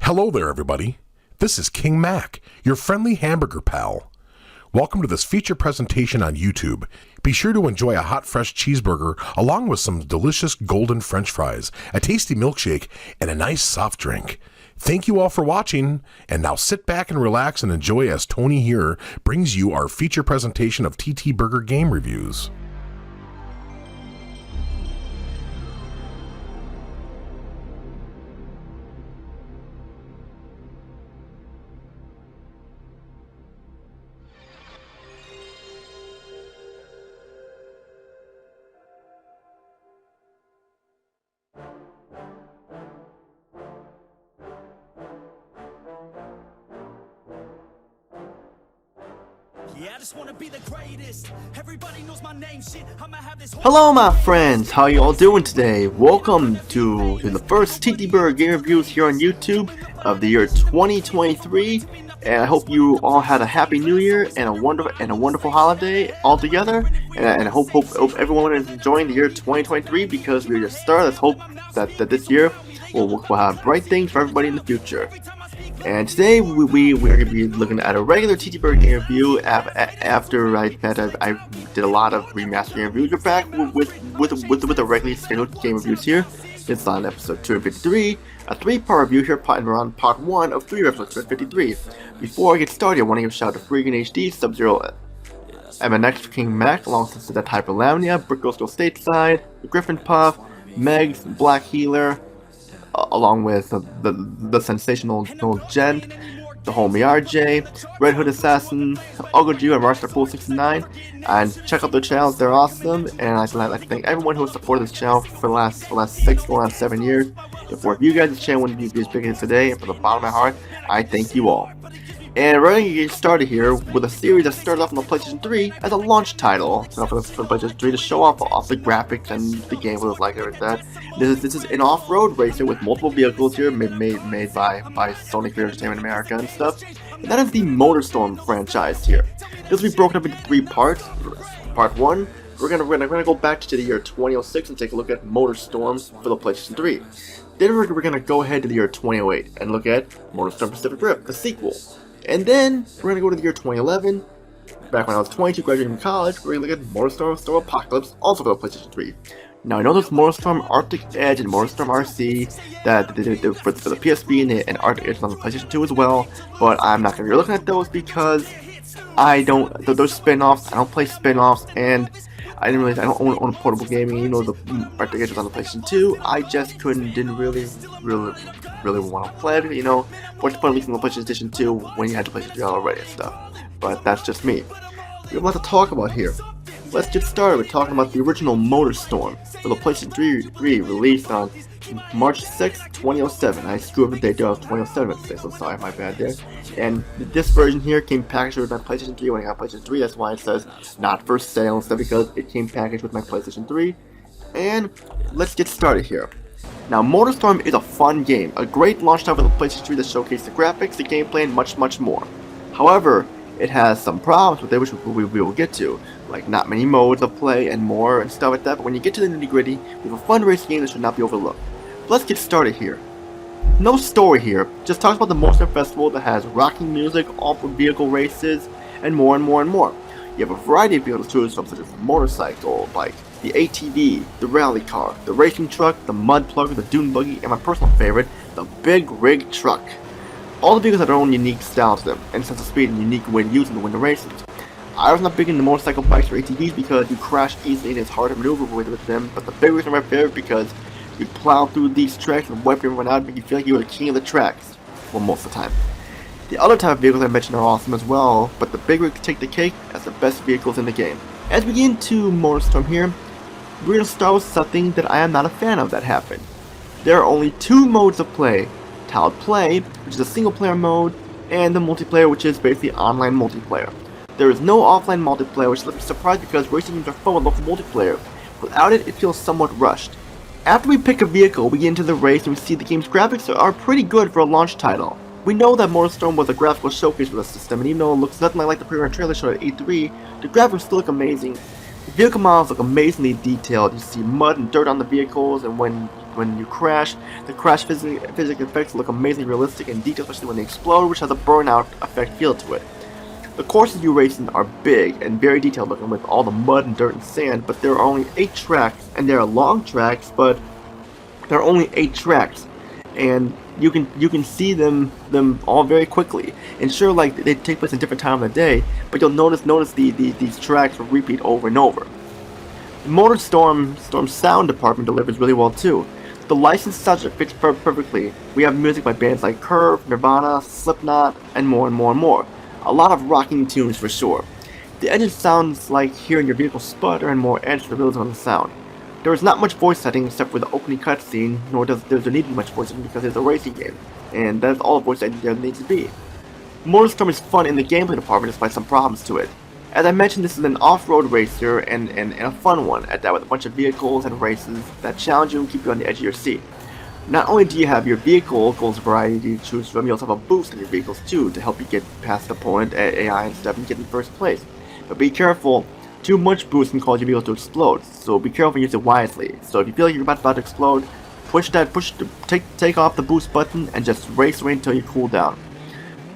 Hello there, everybody. This is King Mac, your friendly hamburger pal. Welcome to this feature presentation on YouTube. Be sure to enjoy a hot, fresh cheeseburger along with some delicious golden French fries, a tasty milkshake, and a nice soft drink. Thank you all for watching, and now sit back and relax and enjoy as Tony here brings you our feature presentation of TTBurger game reviews. Yeah, I just wanna be the greatest. Everybody knows my name. Shit, I'ma have this. Hello my friends, how you all doing today? Welcome to the first TTBurger game reviews here on YouTube of the year 2023, and I hope you all had a happy new year and a wonderful holiday all together, and I hope everyone is enjoying the year 2023 because we're just started. Let's hope that this year we'll have bright things for everybody in the future. And today we're going to be looking at a regular TTBurger game review after I did a lot of remastering reviews. We're back with a regularly scheduled game reviews here. It's on episode 253, a 3-part review here, we're on part 1 of 3 episodes 253. Before I get started, I want to give a shout out to Freegan HD, Sub-Zero, MNX, King Mac, alongside that Hyper Lamnia, Brick Girl Still Stateside, Griffin Puff, Megs, Black Healer, along with the sensational Gent, the homie RJ, Red Hood Assassin, Ogoju, and Marstar Pool 69. And check out their channels; they're awesome. And I'd like to thank everyone who has supported this channel for the last 7 years. If one of you guys' channel wouldn't be as big as today, and from the bottom of my heart, I thank you all. And we're going to get started here with a series that started off on the PlayStation 3 as a launch title for the PlayStation 3 to show off the graphics and the game was like that. This is an off-road racer with multiple vehicles here made by Sony Entertainment America and stuff. And that is the MotorStorm franchise here. This will be broken up into 3 parts. Part 1, we're gonna go back to the year 2006 and take a look at MotorStorm for the PlayStation 3. Then we're gonna go ahead to the year 2008 and look at MotorStorm Pacific Rim, the sequel. And then we're gonna go to the year 2011. Back when I was 22, graduating from college, we're gonna look at MotorStorm Storm Apocalypse, also for the PlayStation 3. Now I know there's MotorStorm Arctic Edge and MotorStorm RC that for the PSP and Arctic Edge on the PlayStation 2 as well, but I'm not gonna be looking at those because those spin-offs. I don't play spin-offs, and I don't own portable gaming. You know, the Arctic Edge was on the PlayStation 2. I just didn't really want to play it. You know, what's the point of leasing the PlayStation 2 when you had the PlayStation 3 already and stuff? But that's just me. We have a lot to talk about here. Let's get started with talking about the original MotorStorm for the PlayStation 3 released on March 6, 2007. I screwed up the date of 2007 today, so sorry, my bad there. And this version here came packaged with my PlayStation 3 when I got PlayStation 3. That's why it says not for sale and stuff, because it came packaged with my PlayStation 3. And let's get started here. Now, MotorStorm is a fun game, a great launch title for the PlayStation 3 that showcased the graphics, the gameplay, and much more. However, it has some problems with it, which we will get to, like not many modes of play and more and stuff like that. But when you get to the nitty-gritty, we have a fun race game that should not be overlooked. Let's get started here. No story here, just talks about the MotorStorm Festival that has rocking music, off-road vehicle races, and more. You have a variety of vehicles to choose from, such as the motorcycle, bike, the ATV, the rally car, the racing truck, the mud plugger, the dune buggy, and my personal favorite, the big rig truck. All the vehicles have their own unique style to them, and sense of speed and unique way to use them to win the races. I was not big into motorcycle bikes or ATVs because you crash easily and it's hard to maneuver with them, but the big rigs are my favorite because you plow through these tracks and wipe everyone out and make you feel like you were the king of the tracks. Well, most of the time. The other type of vehicles I mentioned are awesome as well, but the big rigs take the cake as the best vehicles in the game. As we get into MotorStorm here, we're going to start with something that I am not a fan of that happened. There are only 2 modes of play. Tiled Play, which is a single player mode, and the multiplayer, which is basically online multiplayer. There is no offline multiplayer, which left me surprised because racing games are fun with local multiplayer. Without it, it feels somewhat rushed. After we pick a vehicle, we get into the race and we see the game's graphics are pretty good for a launch title. We know that MotorStorm was a graphical showcase for the system, and even though it looks nothing like the pre-run trailer showed at E3, the graphics still look amazing. The vehicle models look amazingly detailed. You see mud and dirt on the vehicles, and when when you crash. The crash physics effects look amazingly realistic and detailed, especially when they explode, which has a burnout effect feel to it. The courses you race in are big and very detailed looking with all the mud and dirt and sand, but there are only 8 tracks, and they are long tracks, but there are only 8 tracks, and you can see them all very quickly. And sure, like they take place in different time of the day, but you'll notice these tracks will repeat over and over. The MotorStorm's sound department delivers really well too. The licensed soundtrack fits perfectly. We have music by bands like Curve, Nirvana, Slipknot, and more and more and more. A lot of rocking tunes for sure. The engine sounds like hearing your vehicle sputter and more edge to the realism of the sound. There is not much voice setting except for the opening cutscene, nor does there need to be much voice setting because it's a racing game, and that's all the voice setting there needs to be. MotorStorm is fun in the gameplay department despite some problems to it. As I mentioned, this is an off-road racer and a fun one at that, with a bunch of vehicles and races that challenge you and keep you on the edge of your seat. Not only do you have your vehicles variety to choose from, you also have a boost in your vehicles too to help you get past the opponent, AI and stuff, and get in first place. But be careful, too much boost can cause your vehicle to explode, so be careful and use it wisely. So if you feel like you're about to explode, take off the boost button and just race away until you cool down.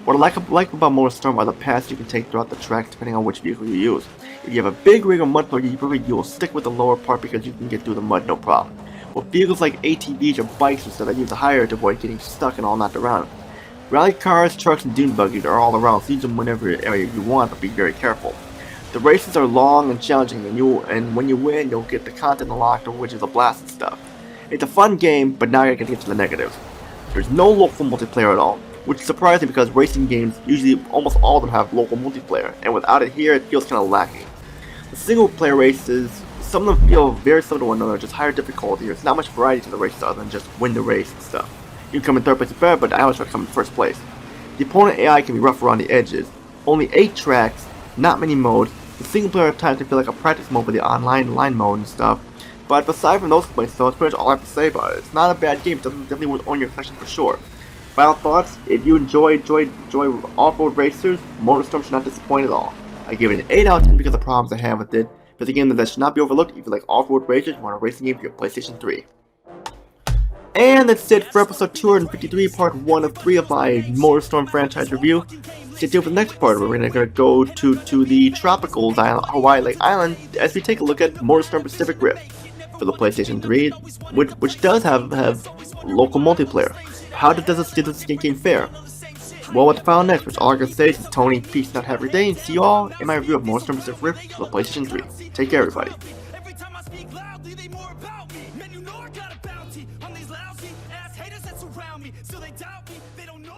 What I like about MotorStorm are the paths you can take throughout the track depending on which vehicle you use. If you have a big rig or mud plug, you will stick with the lower part because you can get through the mud no problem. With vehicles like ATVs or bikes instead, I use the higher to avoid getting stuck and all knocked around. Rally cars, trucks, and dune buggies are all around, so use them whenever area you want, but be very careful. The races are long and challenging, and when you win, you'll get the content unlocked, which is a blast and stuff. It's a fun game, but now I gotta get to the negatives. There's no local multiplayer at all, which is surprising because racing games, usually almost all of them have local multiplayer, and without it here, it feels kinda lacking. The single player races, some of them feel very similar to one another, just higher difficulty. There's not much variety to the races other than just win the race and stuff. You can come in third place is better, but I always try to come in first place. The opponent AI can be rough around the edges. Only 8 tracks, not many modes. The single player at times can feel like a practice mode with the online line mode and stuff. But aside from those complaints, though, that's pretty much all I have to say about it. It's not a bad game, it's definitely worth owning your collection for sure. Final thoughts, if you enjoy off-road racers, MotorStorm should not disappoint at all. I give it an 8 out of 10 because of the problems I have with it. But a game that should not be overlooked if you like off-road racers and want a racing game for your PlayStation 3. And that's it for episode 253, part 1 of 3 of my MotorStorm franchise review. Stay tuned for the next part where we're going to go to the tropical Hawaii Lake Island as we take a look at MotorStorm Pacific Rift for the PlayStation 3, which does have local multiplayer. How does this game fare? Well, what to find out next, which all I can say is Tony, peace, not have a day, and see you all in my review of MotorStorm Pacific Rift for the PlayStation 3. Take care, everybody. Every time I speak loudly, they more about me. Man, you know I got a bounty on these lousy ass haters that surround me. So they doubt me, they don't know